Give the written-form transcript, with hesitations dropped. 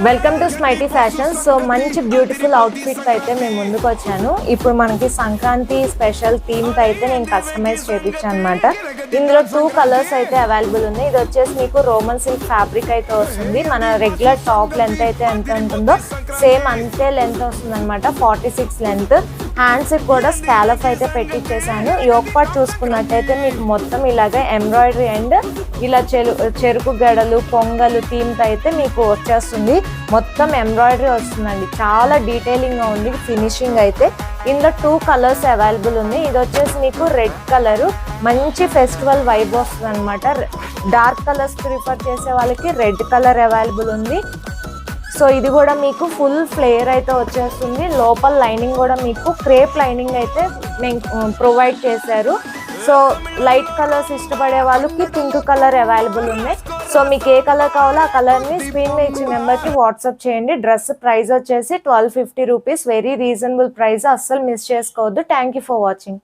Welcome to స్మైటీ fashions. So మంచి beautiful outfit అయితే మేము ముందుకు వచ్చాను. ఇప్పుడు మనకి సంక్రాంతి స్పెషల్ థీమ్ అయితే నేను కస్టమైజ్ చేయించాను అనమాట. ఇందులో 2 కలర్స్ అయితే అవైలబుల్ ఉన్నాయి. ఇది వచ్చేసి మీకు రోమన్ సిల్క్ ఫ్యాబ్రిక్ అయితే వస్తుంది. మన రెగ్యులర్ టాప్ లెంత్ అయితే ఎంత ఉంటుందో సేమ్ అంతే లెంత్ వస్తుంది అనమాట, 46 లెంత్. హ్యాండ్స్ కూడా స్కాలప్ అయితే పెట్టించేసాను. యోక్ పార్ట్ చూసుకున్నట్టయితే మీకు మొత్తం ఇలాగే ఎంబ్రాయిడరీ అండ్ ఇలా చెరుకు గడలు పొంగలు థీమ్తో అయితే మీకు వచ్చేస్తుంది. మొత్తం ఎంబ్రాయిడరీ వస్తుందండి, చాలా డీటెయిలింగ్గా ఉంది ఫినిషింగ్ అయితే. ఇందులో 2 కలర్స్ అవైలబుల్ ఉన్నాయి. ఇది వచ్చేసి మీకు రెడ్ కలరు, మంచి ఫెస్టివల్ వైబ్ వస్తుంది అనమాట. డార్క్ కలర్స్ ప్రిఫర్ చేసే వాళ్ళకి రెడ్ కలర్ అవైలబుల్ ఉంది. సో ఇది కూడా మీకు ఫుల్ ఫ్లేయర్ అయితే వచ్చేస్తుంది. లోపల లైనింగ్ కూడా మీకు క్రేప్ లైనింగ్ అయితే ప్రొవైడ్ చేశారు. సో లైట్ కలర్స్ ఇష్టపడే వాళ్ళకి పింక్ కలర్ అవైలబుల్ ఉన్నాయి. సో మీకు ఏ కలర్ కావాలో ఆ కలర్ని స్క్రీన్ మీద ఇచ్చిన నెంబర్కి వాట్సాప్ చేయండి. డ్రెస్ ప్రైస్ వచ్చేసి 1250 రూపీస్, వెరీ రీజనబుల్ ప్రైస్, అస్సలు మిస్ చేసుకోవద్దు. Thank you for watching.